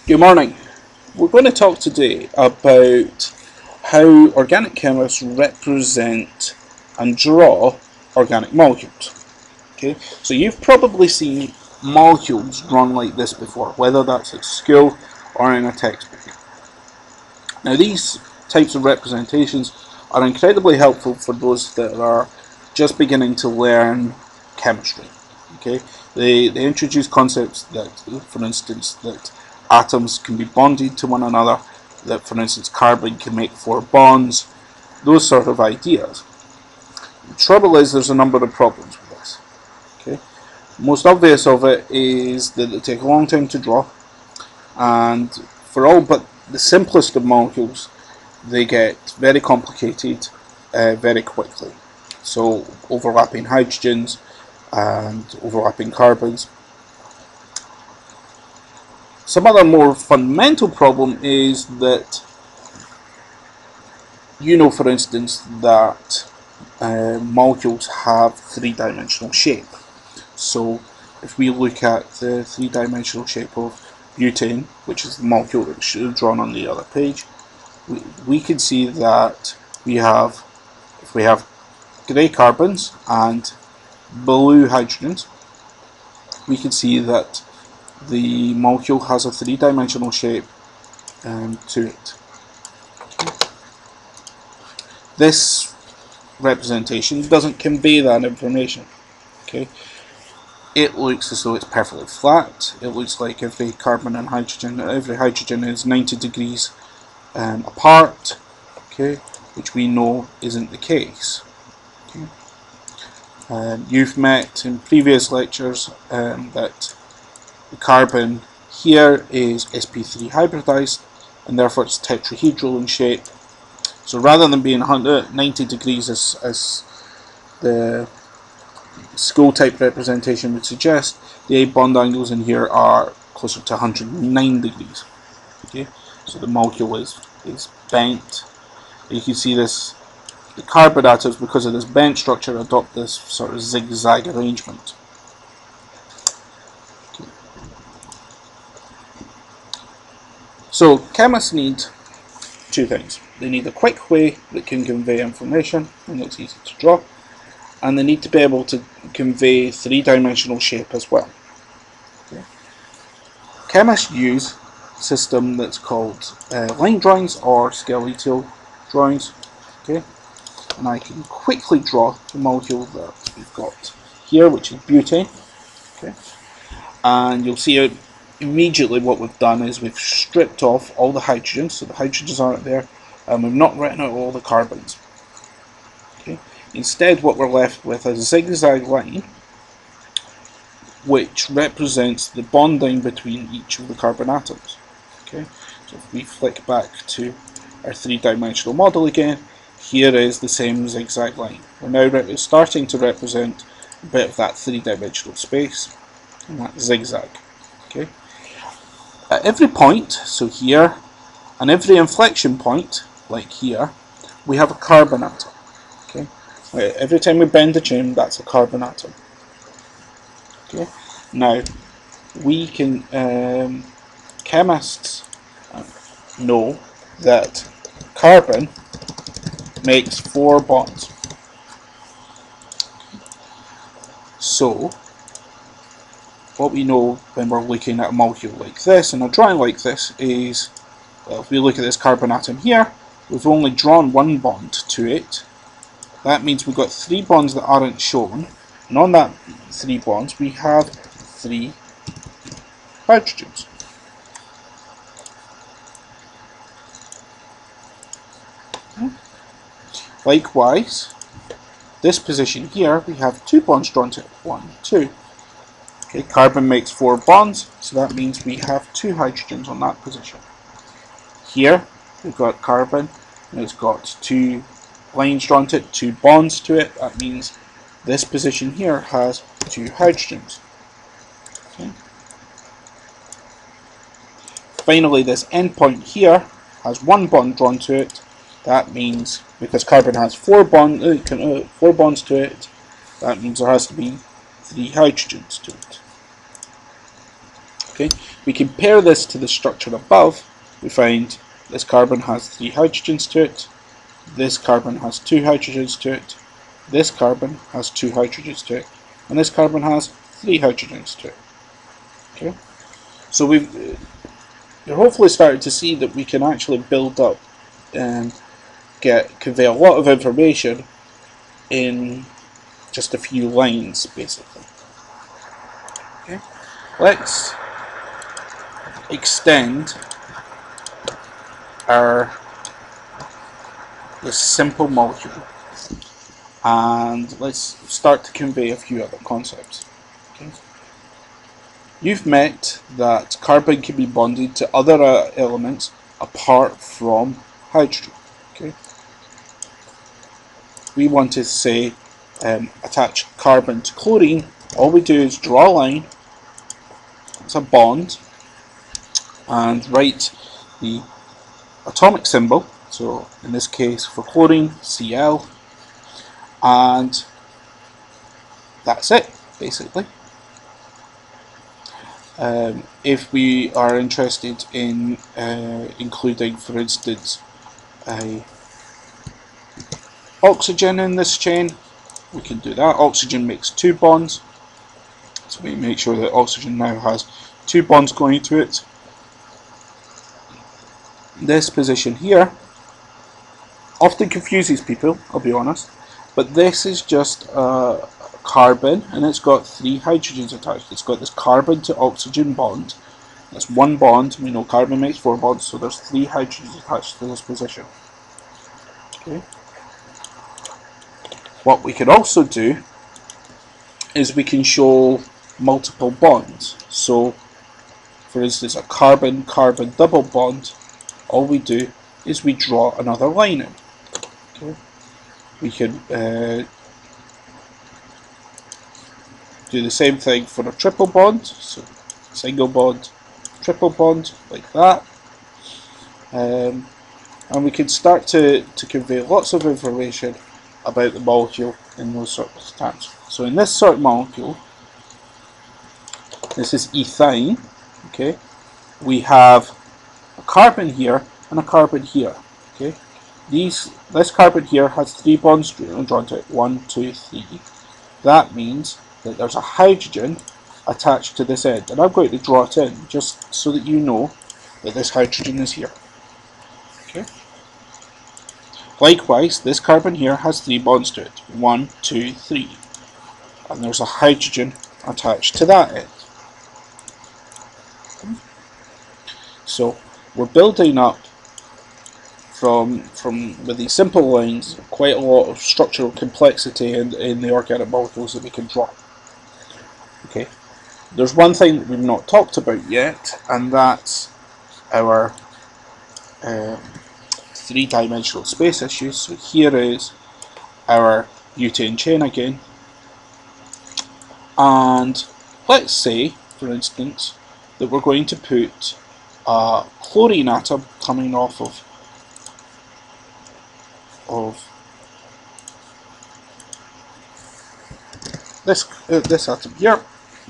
Good morning. We're going to talk today about how organic chemists represent and draw organic molecules. Okay, so you've probably seen molecules drawn like this before, whether that's at school or in a textbook. Now, these types of representations are incredibly helpful for those that are just beginning to learn chemistry. Okay, they introduce concepts that, for instance, that atoms can be bonded to one another, that, for instance, carbon can make 4 bonds, those sort of ideas. The trouble is, there's a number of problems with this. Okay, most obvious of it is that they take a long time to draw, and for all but the simplest of molecules, they get very complicated very quickly. So overlapping hydrogens and overlapping carbons. Some other more fundamental problem is that, for instance, that molecules have 3-dimensional shape. So if we look at the 3-dimensional shape of butane, which is the molecule that we should have drawn on the other page, we can see that if we have grey carbons and blue hydrogens, we can see that the molecule has a 3-dimensional shape to it. This representation doesn't convey that information. Okay, it looks as though it's perfectly flat. It looks like every carbon and hydrogen, every hydrogen is 90 degrees apart. Okay, which we know isn't the case. Okay. You've met in previous lectures that the carbon here is sp3 hybridized, and therefore it's tetrahedral in shape. So rather than being 90 degrees as the school type representation would suggest, the A bond angles in here are closer to 109 degrees. Okay, so the molecule is bent. You can see this. The carbon atoms, because of this bent structure, adopt this sort of zigzag arrangement. So chemists need 2 things. They need a quick way that can convey information and that's easy to draw, and they need to be able to convey 3-dimensional shape as well. Okay. Chemists use a system that's called line drawings or skeletal drawings. Okay. And I can quickly draw the molecule that we've got here, which is butane. Okay. And you'll see immediately what we've done is we've stripped off all the hydrogens, so the hydrogens aren't there, and we've not written out all the carbons. Okay. Instead, what we're left with is a zigzag line which represents the bonding between each of the carbon atoms. Okay. So if we flick back to our 3-dimensional model again, here is the same zigzag line. We're now starting to represent a bit of that 3-dimensional space and that zigzag. Okay. At every point, so here, and every inflection point, like here, we have a carbon atom. Okay. Every time we bend the chain, that's a carbon atom. Okay. Now, we can chemists know that carbon makes 4 bonds. So what we know when we're looking at a molecule like this and a drawing like this is, well, if we look at this carbon atom here, we've only drawn 1 bond to it. That means we've got 3 bonds that aren't shown, and on that 3 bonds we have 3 hydrogens. Likewise, this position here we have 2 bonds drawn to it. 1, 2. Okay, carbon makes 4 bonds, so that means we have 2 hydrogens on that position. Here we've got carbon, and it's got 2 lines drawn to it, 2 bonds to it. That means this position here has 2 hydrogens. Okay. Finally, this end point here has 1 bond drawn to it. That means, because carbon has 4 bonds to it, that means there has to be 3 hydrogens to it. Okay, we compare this to the structure above. We find this carbon has 3 hydrogens to it. This carbon has 2 hydrogens to it. This carbon has 2 hydrogens to it, and this carbon has 3 hydrogens to it. Okay, so you're hopefully starting to see that we can actually build up and convey a lot of information in just a few lines, basically. Okay, let's extend this simple molecule, and let's start to convey a few other concepts. Okay. You've met that carbon can be bonded to other elements apart from hydrogen. Okay. We want to say attach carbon to chlorine. All we do is draw a line, it's a bond, and write the atomic symbol. So in this case for chlorine, Cl, and that's it, basically. If we are interested in including, for instance, oxygen in this chain, we can do that. Oxygen makes 2 bonds, so we make sure that oxygen now has 2 bonds going to it. This position here often confuses people, I'll be honest, but this is just carbon, and it's got 3 hydrogens attached. It's got this carbon to oxygen bond. That's 1 bond. We know carbon makes 4 bonds, so there's 3 hydrogens attached to this position. Okay. What we can also do is we can show multiple bonds. So, for instance, a carbon-carbon double bond, all we do is we draw another line in. Okay. We can do the same thing for a triple bond, so single bond, triple bond, like that. And we can start to convey lots of information about the molecule in those sort of terms. So in this sort of molecule, this is ethine, okay, we have a carbon here and a carbon here. Okay, this carbon here has 3 bonds drawn to it, 1, 2, 3. That means that there's a hydrogen attached to this end, and I'm going to draw it in just so that you know that this hydrogen is here. Okay. Likewise, this carbon here has 3 bonds to it, 1, 2, 3, and there's a hydrogen attached to that end. So we're building up from with these simple lines quite a lot of structural complexity in the organic molecules that we can draw. Okay, there's one thing that we've not talked about yet, and that's our 3-dimensional space issues. So here is our butane chain again, and let's say, for instance, that we're going to put a chlorine atom coming off of this atom here.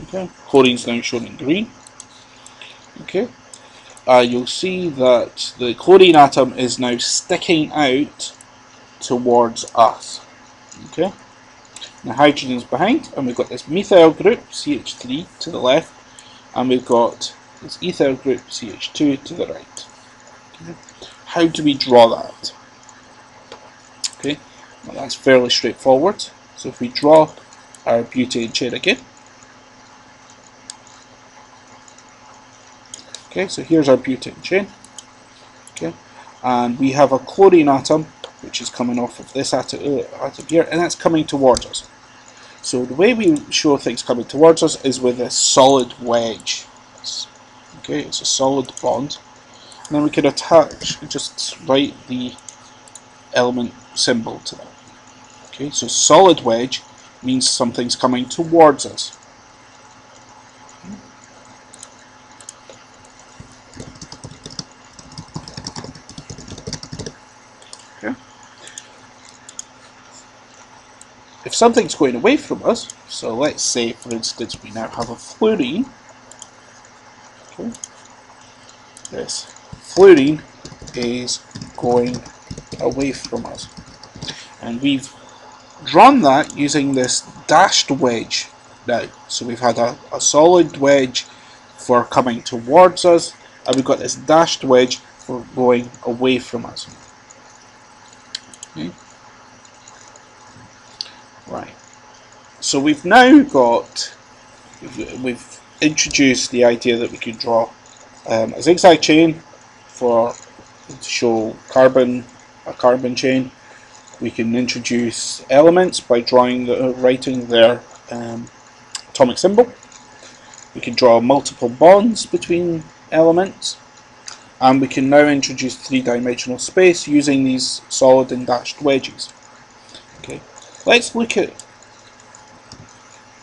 Okay, chlorine's now shown in green. Okay, you'll see that the chlorine atom is now sticking out towards us. Okay, the hydrogen's behind, and we've got this methyl group CH3 to the left, and we've got this ethyl group CH2 to the right. Okay. How do we draw that? Okay, well, that's fairly straightforward. So if we draw our butane chain again, okay, so here's our butane chain. Okay, and we have a chlorine atom which is coming off of this atom here, and that's coming towards us. So the way we show things coming towards us is with a solid wedge. Okay, it's a solid bond, and then we can attach, just write the element symbol to that. Okay, so solid wedge means something's coming towards us. Okay. If something's going away from us, so let's say, for instance, we now have a fluorine. this fluorine is going away from us. And we've drawn that using this dashed wedge now. So we've had a solid wedge for coming towards us, and we've got this dashed wedge for going away from us. Okay. Right. So we've now got, we've introduced the idea that we could draw a zigzag chain to show a carbon chain. We can introduce elements by writing their atomic symbol. We can draw multiple bonds between elements, and we can now introduce three-dimensional space using these solid and dashed wedges. Okay, let's look at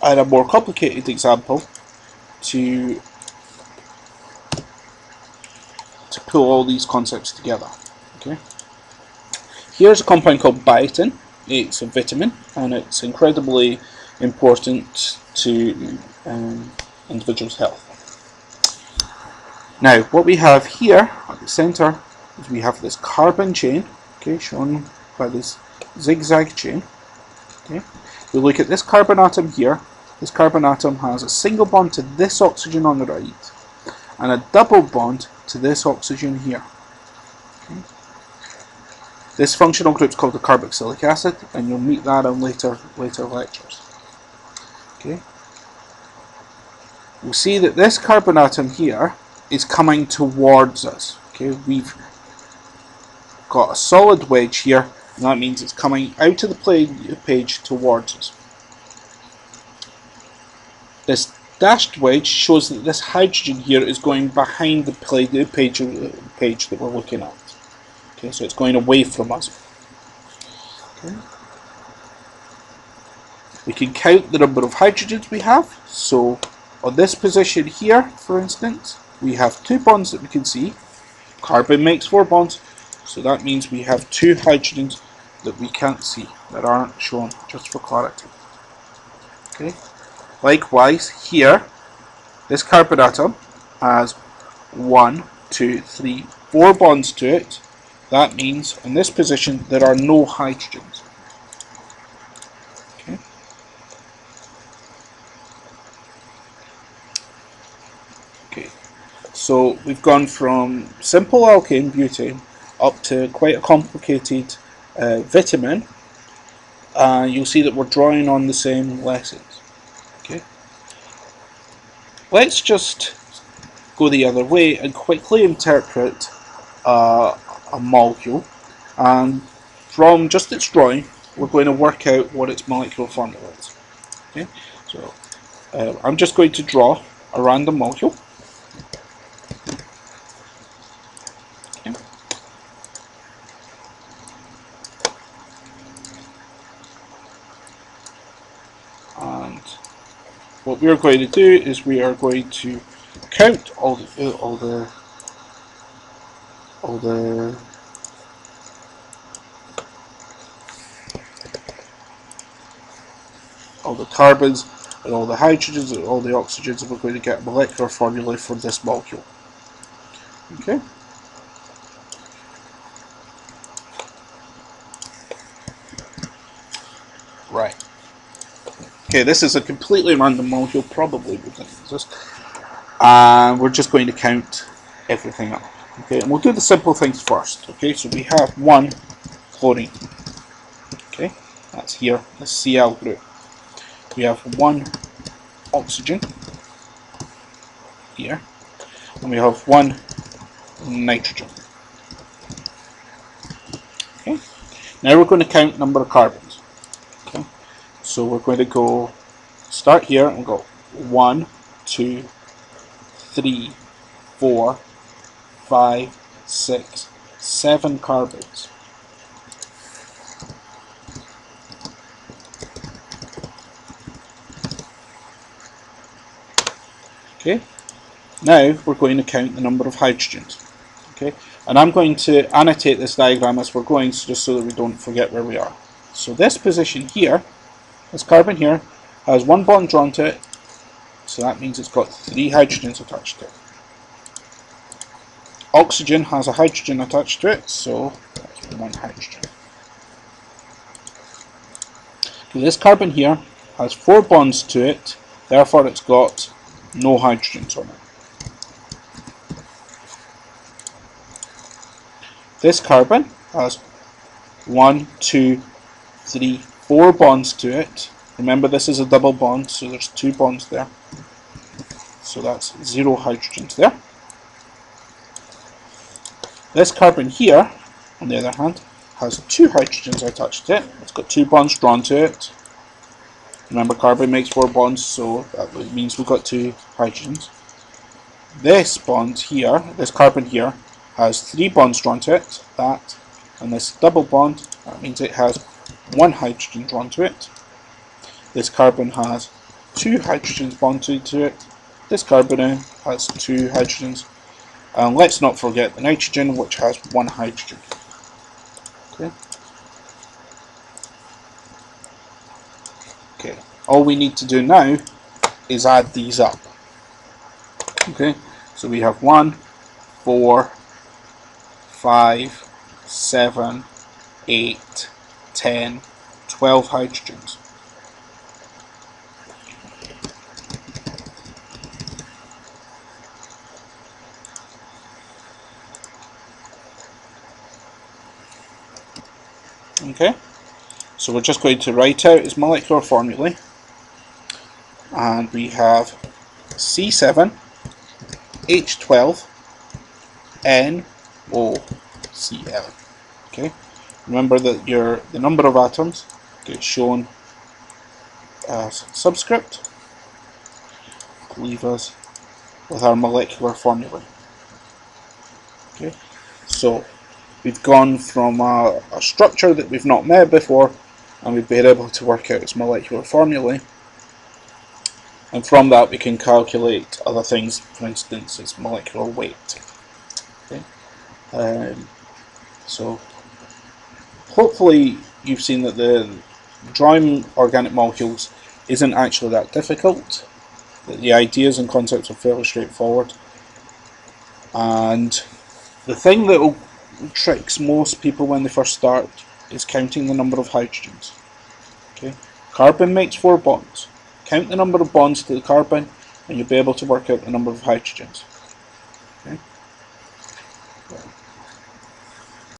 a more complicated example to pull all these concepts together. Okay. Here's a compound called biotin. It's a vitamin, and it's incredibly important to individuals' health. Now, what we have here at the centre is we have this carbon chain, okay, shown by this zigzag chain. Okay. We look at this carbon atom here. This carbon atom has a single bond to this oxygen on the right, and a double bond to this oxygen here. Okay. This functional group is called the carboxylic acid, and you'll meet that in later lectures. Okay. We'll see that this carbon atom here is coming towards us. Okay, we've got a solid wedge here, and that means it's coming out of the page towards us. This dashed wedge shows that this hydrogen here is going behind the page that we're looking at. Okay, so it's going away from us. Okay. We can count the number of hydrogens we have. So on this position here, for instance, we have 2 bonds that we can see. Carbon makes 4 bonds, so that means we have 2 hydrogens that we can't see, that aren't shown, just for clarity. Okay. Likewise, here, this carbon atom has 1, 2, 3, 4 bonds to it. That means in this position there are no hydrogens. Okay. Okay. So we've gone from simple alkane butane up to quite a complicated vitamin. You'll see that we're drawing on the same lessons. Okay. Let's just go the other way and quickly interpret a molecule, and from just its drawing we're going to work out what its molecular formula is. Okay, so I'm just going to draw a random molecule. Okay. And what we are going to do is we are going to count all the carbons and all the hydrogens and all the oxygens, and we're going to get a molecular formula for this molecule. Okay. Right. Okay, this is a completely random molecule, probably wouldn't exist. And we're just going to count everything up. Okay, and we'll do the simple things first. Okay, so we have 1 chlorine. Okay, that's here, the Cl group. We have 1 oxygen here, and we have 1 nitrogen. Okay, now we're going to count number of carbons. Okay, so we're going to start here and go 1, 2, 3, 4, 5, 6, 7 carbons. Okay, now we're going to count the number of hydrogens. Okay, and I'm going to annotate this diagram as we're going, just so that we don't forget where we are. So this position here, this carbon here, has 1 bond drawn to it, so that means it's got 3 hydrogens attached to it. Oxygen has a hydrogen attached to it, so that's 1 hydrogen. Okay, this carbon here has 4 bonds to it, therefore it's got no hydrogens on it. This carbon has 1, 2, 3, 4 bonds to it. Remember, this is a double bond, so there's 2 bonds there. So that's 0 hydrogens there. This carbon here, on the other hand, has 2 hydrogens attached to it. It's got 2 bonds drawn to it. Remember, carbon makes 4 bonds, so that means we've got 2 hydrogens. This bond here, this carbon here, has 3 bonds drawn to it, that, and this double bond, that means it has 1 hydrogen drawn to it. This carbon has 2 hydrogens bonded to it. This carbon has 2 hydrogens. And let's not forget the nitrogen, which has 1 hydrogen. Okay. Okay. All we need to do now is add these up. Okay. So we have 1, 4, 5, 7, 8, 10, 12 hydrogens. Okay, so we're just going to write out its molecular formulae, and we have C7, H12, NOCl. Okay, remember that the number of atoms gets shown as subscript. Leave us with our molecular formulae. Okay, so we've gone from a structure that we've not met before, and we've been able to work out its molecular formulae. And from that we can calculate other things, for instance its molecular weight. Okay. So hopefully you've seen that the drawing organic molecules isn't actually that difficult, that the ideas and concepts are fairly straightforward, and the thing that tricks most people when they first start is counting the number of hydrogens. Okay, carbon makes 4 bonds. Count the number of bonds to the carbon and you'll be able to work out the number of hydrogens.